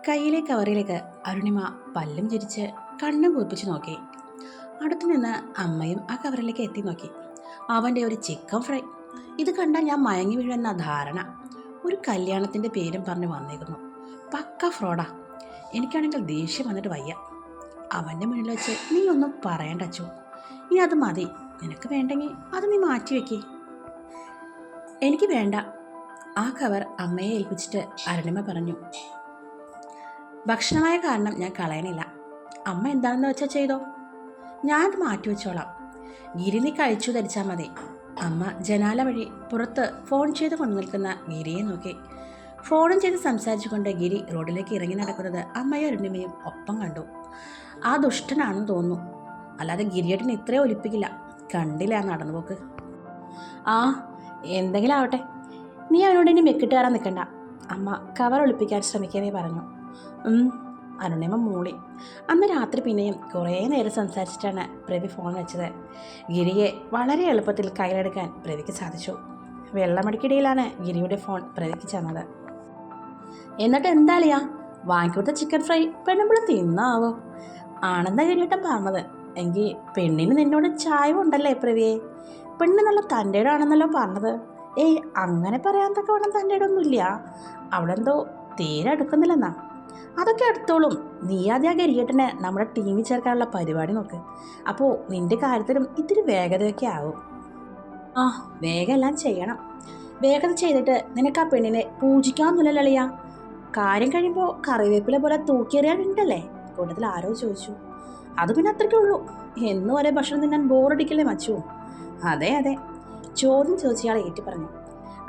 കയ്യിലെ കവറിലേക്ക് അരുണിമ പല്ലും ചിരിച്ച് കണ്ണും കൂർപ്പിച്ച് നോക്കി. അടുത്തു നിന്ന് അമ്മയും ആ കവറിലേക്ക് എത്തി നോക്കി. അവൻ്റെ ഒരു ചിക്കൻ ഫ്രൈ. ഇത് കണ്ടാൽ ഞാൻ മയങ്ങി വീഴുന്ന ധാരണ. ഒരു കല്യാണത്തിൻ്റെ പേരും പറഞ്ഞ് വന്നേക്കുന്നു. പക്ക ഫ്രോഡാ. എനിക്കാണെങ്കിൽ ദേഷ്യം വന്നിട്ട് വയ്യ. അവൻ്റെ മുന്നിൽ വെച്ച് നീ ഒന്നും പറയണ്ട അച്ചു. ഇനി അത് മതി. നിനക്ക് വേണ്ടെങ്കിൽ അത് നീ മാറ്റി വെക്കേ. എനിക്ക് വേണ്ട. ആ കവർ അമ്മയെ ഏൽപ്പിച്ചിട്ട് അരുണിമ പറഞ്ഞു. ഭക്ഷണമായ കാരണം ഞാൻ കളയണില്ല. അമ്മ എന്താണെന്ന് വെച്ചാൽ ചെയ്തോ. ഞാനത് മാറ്റിവെച്ചോളാം. ഗിരി നീ കഴിച്ചു ധരിച്ചാൽ മതി. അമ്മ ജനാല വഴി പുറത്ത് ഫോൺ ചെയ്ത് കൊണ്ടു നിൽക്കുന്ന ഗിരിയെ നോക്കി. ഫോണും ചെയ്ത് സംസാരിച്ചുകൊണ്ട് ഗിരി റോഡിലേക്ക് ഇറങ്ങി നടക്കുന്നത് അമ്മയും അരുണിമയും ഒപ്പം കണ്ടു. ആ ദുഷ്ടനാണെന്ന് തോന്നുന്നു. അല്ലാതെ ഗിരിയേട്ടന് ഇത്രയും ഒലിപ്പിക്കില്ല. കണ്ടില്ല ആ നടന്നുപോക്ക്. ആ എന്തെങ്കിലും ആവട്ടെ, നീ അവനോട് ഇനി മെക്കിട്ട് കയറാൻ നിൽക്കണ്ട. അമ്മ കവർ ഒളിപ്പിക്കാൻ ശ്രമിക്കവേ പറഞ്ഞു. അരുണിമ മൂളി. അന്ന് രാത്രി പിന്നെയും കുറേ നേരം സംസാരിച്ചിട്ടാണ് പ്രവി ഫോൺ വെച്ചത്. ഗിരിയെ വളരെ എളുപ്പത്തിൽ കയ്യിലെടുക്കാൻ പ്രവിക്ക് സാധിച്ചു. വെള്ളമടിക്കിടയിലാണ് ഗിരിയുടെ ഫോൺ പ്രവിക്ക് ചെന്നത്. എന്നിട്ട് എന്താളിയാ വാങ്ങിക്കൊടുത്ത ചിക്കൻ ഫ്രൈ പെണ്ണുമ്പോൾ തിന്നാവോ? ആണെന്നാ ഗിരിയേട്ടൻ പറഞ്ഞത്. എങ്കിൽ പെണ്ണിന് നിന്നോട് ചായ ഉണ്ടല്ലേ പ്രവിയെ? പെണ്ണ് നല്ല തൻ്റെ ഇടാണെന്നല്ലോ പറഞ്ഞത്. ഏയ് അങ്ങനെ പറയാൻ തക്ക വേണം തൻ്റെ ഇടൊന്നുമില്ല. അവിടെ എന്തോ തീരെ എടുക്കുന്നില്ലെന്നാ. അതൊക്കെ എടുത്തോളും. നീ ആദ്യം ആ ഗിരിയേട്ടനെ നമ്മുടെ ടീമിൽ ചേർക്കാനുള്ള പരിപാടി നോക്ക്. അപ്പോൾ നിൻ്റെ കാര്യത്തിലും ഇത്തിരി വേഗതയൊക്കെ ആവും. ആ വേഗം എല്ലാം ചെയ്യണം. വേഗത ചെയ്തിട്ട് നിനക്ക് ആ പെണ്ണിനെ പൂജിക്കാമെന്നില്ല കളിയാ. കാര്യം കഴിയുമ്പോൾ കറിവേപ്പില പോലെ തൂക്കിയെറിയാനുണ്ടല്ലേ? കൂട്ടത്തിൽ ആരോ ചോദിച്ചു. അത് പിന്നെ അത്രയ്ക്കുള്ളൂ. എന്നും ഒരേ ഭക്ഷണം തിന്നാൻ ബോറടിക്കല്ലേ മച്ചു? അതെ അതെ, ചോദ്യം ചോദിച്ചയാൾ ഏറ്റു പറഞ്ഞു.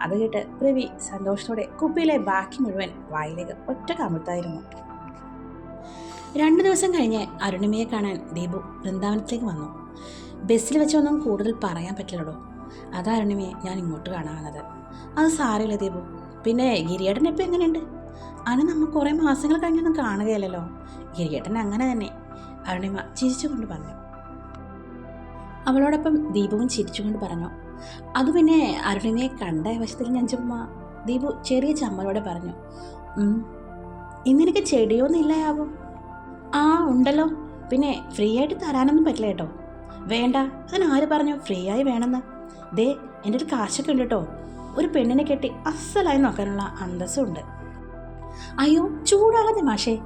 അത് കേട്ട് പ്രവി സന്തോഷത്തോടെ കുപ്പിയിലെ ബാക്കി മുഴുവൻ വായിലേക്ക് ഒറ്റ കമിഴ്ത്തായിരുന്നു. 2 ദിവസം കഴിഞ്ഞ് അരുണിമയെ കാണാൻ ദീപു വൃന്ദാവനത്തിലേക്ക് വന്നു. ബസ്സിൽ വെച്ചൊന്നും കൂടുതൽ പറയാൻ പറ്റില്ലടോ. അതാ അരുണിമയെ ഞാൻ ഇങ്ങോട്ട് കാണാവുന്നത്. അത് സാരമില്ല ദീപു. പിന്നെ ഗിരിയേട്ടൻ ഇപ്പം എങ്ങനെയുണ്ട്? അവനെ നമ്മൾ കുറേ മാസങ്ങൾ കഴിഞ്ഞൊന്നും കാണുകയല്ലോ. ഗിരിയേട്ടൻ അങ്ങനെ തന്നെ, അരുണിമ ചിരിച്ചുകൊണ്ട് പറഞ്ഞു. അവളോടൊപ്പം ദീപുവും ചിരിച്ചുകൊണ്ട് പറഞ്ഞു. അത് പിന്നെ അരുണിമയെ കണ്ട വശത്തിൽ ഞാൻ ചുമ്മാ. ദീപു ചെറിയ ചമ്മലോടെ പറഞ്ഞു. ഇന്നെനിക്ക് ചെടിയൊന്നും ഇല്ലയാവോ? ആ ഉണ്ടല്ലോ. പിന്നെ ഫ്രീ ആയിട്ട് തരാനൊന്നും പറ്റില്ല കേട്ടോ. വേണ്ട, അതിനാര് പറഞ്ഞു ഫ്രീ ആയി വേണമെന്ന്? ദേ എൻ്റെ ഒരു കാശൊക്കെ ഉണ്ട് കേട്ടോ. ഒരു പെണ്ണിനെ കെട്ടി അസലായി നോക്കാനുള്ള അന്തസ്സുണ്ട്. അയ്യോ ചൂടാകാതെ മാഷേ,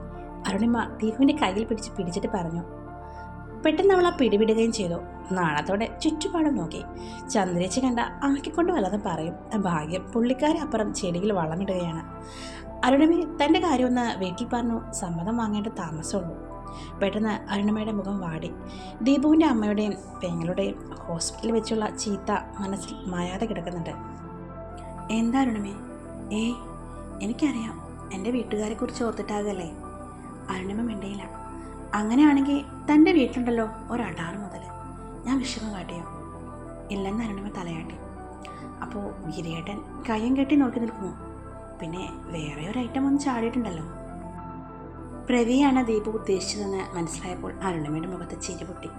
അരുണിമ ദീപുവിൻ്റെ കയ്യിൽ പിടിച്ചിട്ട് പറഞ്ഞു. പെട്ടെന്ന് അവൾ ആ പിടിവിടുകയും ചെയ്തു. നാണത്തോടെ ചുറ്റുപാടും നോക്കി. ചന്ദ്രേച്ചി കണ്ട ആക്കിക്കൊണ്ട് വല്ലതും പറയും. ഭാഗ്യം പുള്ളിക്കാരെ അപ്പുറം ചെടിയിൽ വളമിടുകയാണ്. അരുണിമ തൻ്റെ കാര്യമൊന്ന് വീട്ടിൽ പറഞ്ഞു സമ്മതം വാങ്ങേണ്ട താമസമുള്ളൂ. പെട്ടെന്ന് അരുണിമയുടെ മുഖം വാടി. ദീപുവിൻ്റെ അമ്മയുടെയും പെങ്ങളുടെയും ഹോസ്പിറ്റലിൽ വെച്ചുള്ള ചീത്ത മനസ്സിൽ മായാതെ കിടക്കുന്നുണ്ട്. എന്താ അരുണിമേ? ഏയ് എനിക്കറിയാം, എൻ്റെ വീട്ടുകാരെക്കുറിച്ച് ഓർത്തിട്ടാകല്ലേ. അരുണിമ മിണ്ടിയില്ല. അങ്ങനെയാണെങ്കിൽ തൻ്റെ വീട്ടിലുണ്ടല്ലോ ഒരടാറ് മുതൽ. ഞാൻ വിഷമം കാട്ടിയോ? ഇല്ലെന്ന് അരുണിമ തലയാട്ടി. അപ്പോൾ ഗിരിയേട്ടൻ കയ്യും കെട്ടി നോക്കി നിൽക്കുമോ? പിന്നെ വേറെ ഒരു ഐറ്റം ഒന്ന് ചാടിയിട്ടുണ്ടല്ലോ. പ്രവിയാണ് ദീപു ഉദ്ദേശിച്ചതെന്ന് മനസ്സിലായപ്പോൾ അരുണിമയുടെ മുഖത്ത് ചിരി പൊട്ടി.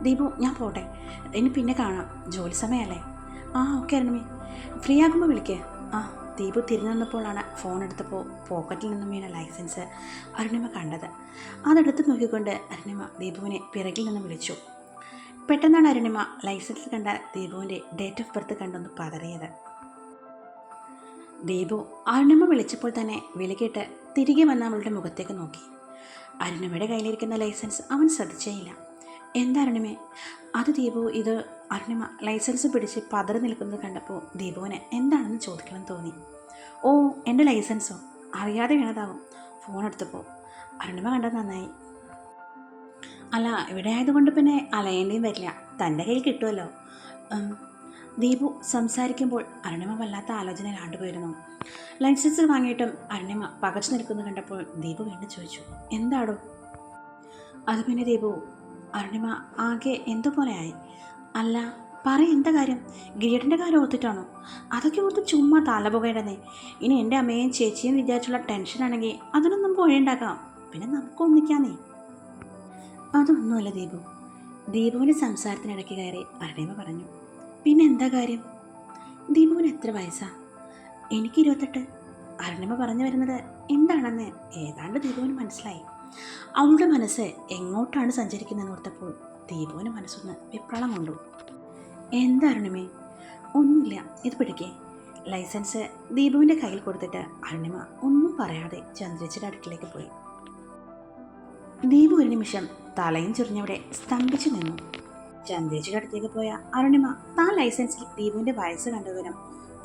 ദീപു ഞാൻ പോട്ടെ, ഇനി പിന്നെ കാണാം. ജോലി സമയമല്ലേ? ആ ഓക്കെ അരുണിമ, ഫ്രീ ആകുമ്പോൾ വിളിക്കേ. ആ ദീപു തിരിഞ്ഞു നിന്നപ്പോഴാണ് ഫോൺ എടുത്തപ്പോൾ പോക്കറ്റിൽ നിന്നും വീണ ലൈസൻസ് അരുണിമ കണ്ടത്. അതെടുത്ത് നോക്കിക്കൊണ്ട് അരുണിമ ദീപുവിനെ പിറകിൽ നിന്ന് വിളിച്ചു. പെട്ടെന്നാണ് അരുണിമ ലൈസൻസിൽ കണ്ട ദീപുവിൻ്റെ ഡേറ്റ് ഓഫ് ബർത്ത് കണ്ടൊന്ന് പതറിയത്. ദീപു അരുണിമ വിളിച്ചപ്പോൾ തന്നെ വിളി കേട്ട് തിരികെ വന്ന അവളുടെ മുഖത്തേക്ക് നോക്കി. അരുണിമയുടെ കയ്യിലിരിക്കുന്ന ലൈസൻസ് അവൻ ശ്രദ്ധിച്ചേയില്ല. എന്താ അരുണിമേ? അത് ദീപു ഇത് അരുണിമ ലൈസൻസ് പിടിച്ച് പതറി നിൽക്കുന്നത് കണ്ടപ്പോൾ ദീപുവിന് എന്താണെന്ന് ചോദിക്കണം തോന്നി. ഓ എൻ്റെ ലൈസൻസോ? അറിയാതെ വീണതാവും. ഫോൺ എടുത്തപ്പോൾ. അരുണിമ കണ്ടത് നന്നായി. അല്ല ഇവിടെ ആയതുകൊണ്ട് പിന്നെ അലയേണ്ടിയും വരില്ല. തൻ്റെ കയ്യിൽ കിട്ടുമല്ലോ. ദീപു സംസാരിക്കുമ്പോൾ അരുണിമ വല്ലാത്ത ആലോചനയിൽ ആണ്ടുപോയിരുന്നു. ലൈസൻസ് വാങ്ങിയിട്ടും അരുണിമ പകച്ചു നിൽക്കുന്നത് കണ്ടപ്പോൾ ദീപു വീണ്ടും ചോദിച്ചു. എന്താടോ? അത് പിന്നെ ദീപു, അരുണിമ ആകെ എന്തുപോലെയായി. അല്ല എന്താ കാര്യം? ഗിരിയേട്ടൻ്റെ കാര്യം ഓർത്തിട്ടാണോ? അതൊക്കെ ഓർത്ത് ചുമ്മാ തലപുകയിടുന്നേ. ഇനി എൻ്റെ അമ്മയും ചേച്ചിയും വിചാരിച്ചുള്ള ടെൻഷനാണെങ്കിൽ അതിനൊന്നും പോയുണ്ടാക്കാം. പിന്നെ നമുക്ക് ഒന്നിക്കാന്നേ. അതൊന്നുമല്ല ദീപു. ദീപുവിൻ്റെ സംസാരത്തിനിടയ്ക്ക് കയറി അരുണിമ പറഞ്ഞു. പിന്നെ എന്താ കാര്യം? ദീപുവിന് എത്ര വയസ്സാ? എനിക്ക് 28. അരുണിമ പറഞ്ഞു വരുന്നത് എന്താണെന്ന് ഏതാണ്ട് ദീപുവിന് മനസ്സിലായി. അവളുടെ മനസ്സ് എങ്ങോട്ടാണ് സഞ്ചരിക്കുന്നതെന്ന് ഓർത്തപ്പോൾ ദീപുവിന് മനസ്സൊന്ന് വിപ്രളം കൊണ്ടു. എന്താ അരുണിമേ? ഒന്നുമില്ല, ഇത് പിടിക്കേ. ലൈസൻസ് ദീപുവിൻ്റെ കയ്യിൽ കൊടുത്തിട്ട് അരുണിമ ഒന്നും പറയാതെ ചന്ദ്രേച്ചിയുടെ അടുക്കിലേക്ക് പോയി. ദീപു ഒരു നിമിഷം തലയും ചൊറിഞ്ഞവിടെ സ്തംഭിച്ചു നിന്നു. ചന്ദ്രേച്ചിയുടെ അടുത്തേക്ക് പോയ അരുണിമ താൻ ലൈസൻസിൽ ദീപുവിൻ്റെ വയസ്സ് കണ്ട വിവരം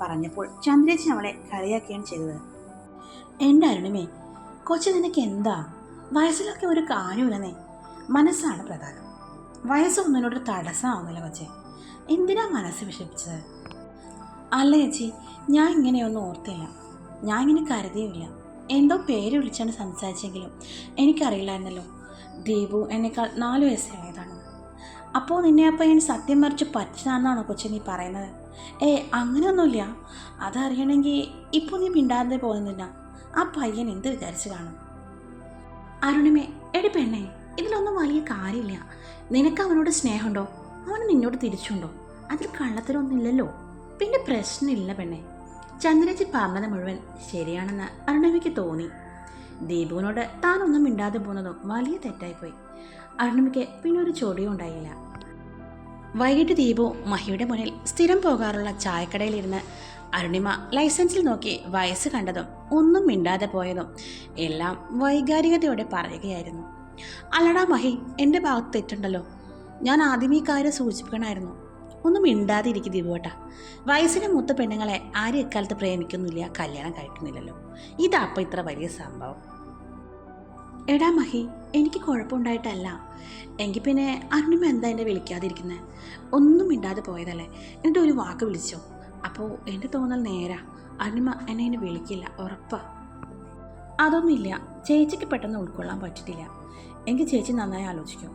പറഞ്ഞപ്പോൾ ചന്ദ്രേച്ചി അവളെ കളിയാക്കുകയാണ് ചെയ്തത്. എൻ്റെ അരുണിമേ, കൊച്ചു നിനക്ക് എന്താ? വയസ്സിലൊക്കെ ഒരു കാര്യമില്ലെന്നേ. മനസ്സാണ് പ്രധാനം. വയസ്സൊന്നിനോട് തടസ്സമാവുന്നില്ല കൊച്ചെ. എന്തിനാ മനസ്സ് വിഷമിച്ചത്? അല്ല ചേച്ചി, ഞാൻ ഇങ്ങനെയൊന്നും ഓർത്തില്ല. ഞാൻ ഇങ്ങനെ കരുതിയില്ല. എന്തോ പേര് വിളിച്ചാണ് സംസാരിച്ചെങ്കിലും എനിക്കറിയില്ലായിരുന്നല്ലോ ദീപു എന്നേക്കാൾ 4 വയസ്സ് ഇളയതാണ്. അപ്പോൾ നിന്നെ അപ്പോൾ ഞാൻ സത്യം മറിച്ച് പറ്റിച്ചാന്നാണോ കൊച്ചെ നീ പറയുന്നത്? അങ്ങനെയൊന്നുമില്ല. അതറിയണമെങ്കിൽ ഇപ്പോൾ നീ മിണ്ടാതെ പോകുന്നില്ല. ആ പയ്യൻ എന്ത് വിചാരിച്ച് കാണും? അരുണിമേ, എടി പെണ്ണേ, ഇതിലൊന്നും വലിയ കാര്യമില്ല. നിനക്ക് അവനോട് സ്നേഹമുണ്ടോ? അവന് നിന്നോട് തിരിച്ചുണ്ടോ? അതിൽ കള്ളത്തരമൊന്നുമില്ലല്ലോ. പിന്നെ പ്രശ്നമില്ല പെണ്ണേ. ചന്ദ്രേച്ചി പറഞ്ഞത് മുഴുവൻ ശരിയാണെന്ന് അരുണിമയ്ക്ക് തോന്നി. ദീപുവിനോട് താനൊന്നും മിണ്ടാതെ പോകുന്നതും വലിയ തെറ്റായിപ്പോയി. അരുണിമയ്ക്ക് പിന്നെ ഒരു ചൊടിയും ഉണ്ടായില്ല. വൈകിട്ട് ദീപു മഹിയുടെ മുന്നിൽ സ്ഥിരം പോകാറുള്ള ചായക്കടയിലിരുന്ന് അരുണിമ ലൈസൻസിൽ നോക്കി വയസ്സ് കണ്ടതും ഒന്നും മിണ്ടാതെ പോയതും എല്ലാം വൈകാരികതയോടെ പറയുകയായിരുന്നു. അല്ലടാ മഹി, എൻ്റെ ഭാഗത്ത് തെറ്റുണ്ടല്ലോ. ഞാൻ ആദ്യം ഈ കാര്യം സൂചിപ്പിക്കണമായിരുന്നു. ഒന്നും മിണ്ടാതിരിക്കും ദീപുവേട്ടാ. വയസ്സിന് മൂത്ത പെണ്ണുങ്ങളെ ആരും എക്കാലത്ത് പ്രേമിക്കുന്നില്ല, കല്യാണം കഴിക്കുന്നില്ലല്ലോ. ഇതാ അപ്പം ഇത്ര വലിയ സംഭവം. എടാ മഹി, എനിക്ക് കുഴപ്പമുണ്ടായിട്ടല്ല. എങ്കിൽ പിന്നെ അരുണിമ എന്താ എന്നെ വിളിക്കാതിരിക്കുന്നത്? ഒന്നും മിണ്ടാതെ പോയതല്ലേ. എന്നിട്ട് ഒരു വാക്ക് വിളിച്ചോ? അപ്പോൾ എൻ്റെ തോന്നൽ നേരാ. അരുണിമ എന്നെ വിളിക്കില്ല, ഉറപ്പാ. അതൊന്നുമില്ല, ചേച്ചിക്ക് പെട്ടെന്ന് ഉൾക്കൊള്ളാൻ പറ്റിയിട്ടില്ല. എങ്കിൽ ചേച്ചി നന്നായി ആലോചിക്കും.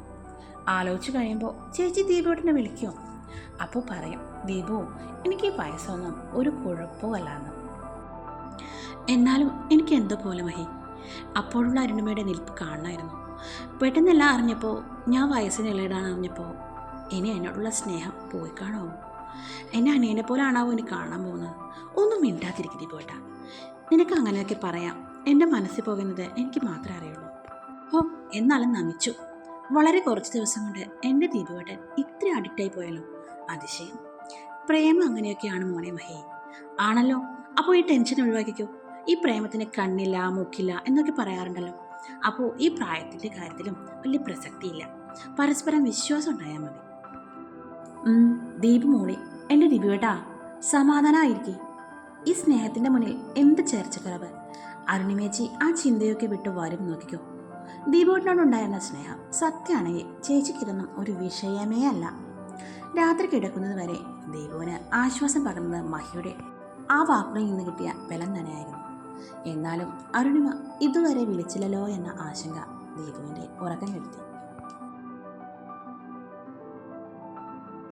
ആലോചിച്ച് കഴിയുമ്പോൾ ചേച്ചി ദീപുവേട്ടനെ വിളിക്കുമോ? അപ്പോൾ പറയും, ദീപു, എനിക്ക് ഈ വയസ്സൊന്നും ഒരു കുഴപ്പമല്ലാന്ന്. എന്നാലും എനിക്ക് എന്തോ പോലെ മഹി. അപ്പോഴുള്ള അരുണിമയുടെ നിൽപ്പ് കാണണമായിരുന്നു. പെട്ടെന്നെല്ലാം അറിഞ്ഞപ്പോൾ, ഞാൻ വയസ്സിന് ഇളയിടാൻ അറിഞ്ഞപ്പോൾ ഇനി എന്നോടുള്ള സ്നേഹം പോയി കാണുമോ? എന്നെ അനിയനെ പോലെ ആണാവോ ഇനി കാണാൻ പോകുന്നത്? ഒന്നും മിണ്ടാതിരിക്കും ദീപുവേട്ടാ. നിനക്ക് അങ്ങനെയൊക്കെ പറയാം. എൻ്റെ മനസ്സിൽ പോകുന്നത് എനിക്ക് മാത്രമേ അറിയുള്ളൂ. എന്നാലും നമിച്ചു. വളരെ കുറച്ച് ദിവസം കൊണ്ട് എൻ്റെ ദീപുവേട്ടൻ ഇത്ര അഡിക്റ്റായി പോയല്ലോ. അതിശയം. പ്രേമം അങ്ങനെയൊക്കെയാണ് മോനെ മഹി. ആണല്ലോ. അപ്പോൾ ഈ ടെൻഷൻ ഒഴിവാക്കിക്കോ. ഈ പ്രേമത്തിന് കണ്ണില്ല, മൂക്കില്ല എന്നൊക്കെ പറയാറുണ്ടല്ലോ. അപ്പോൾ ഈ പ്രായത്തിൻ്റെ കാര്യത്തിലും വലിയ പ്രസക്തിയില്ല. പരസ്പരം വിശ്വാസം ഉണ്ടായാൽ മതി. ദീപു മോളി, എൻ്റെ ദീപുവേട്ടാ, സമാധാനമായിരിക്കും. ഈ സ്നേഹത്തിൻ്റെ മുന്നിൽ എന്ത് ചേർച്ചക്കുറവ്? അരുണിമേച്ചി ആ ചിന്തയൊക്കെ വിട്ട് വരും നോക്കിക്കോ. ദീപുവേട്ടനോടുണ്ടായിരുന്ന സ്നേഹം സത്യമാണെങ്കിൽ ചേച്ചിക്കിതൊന്നും ഒരു വിഷയമേ അല്ല. രാത്രി കിടക്കുന്നത് വരെ ദീപുവിന് ആശ്വാസം പകർന്നത് മഹിയുടെ ആ വാക്കുകളിൽ നിന്ന് കിട്ടിയ ബലം തന്നെയായിരുന്നു. എന്നാലും അരുണിമ ഇതുവരെ വിളിച്ചില്ലല്ലോ എന്ന ആശങ്ക ദീപുവിൻ്റെ ഉറക്കം കെടുത്തി.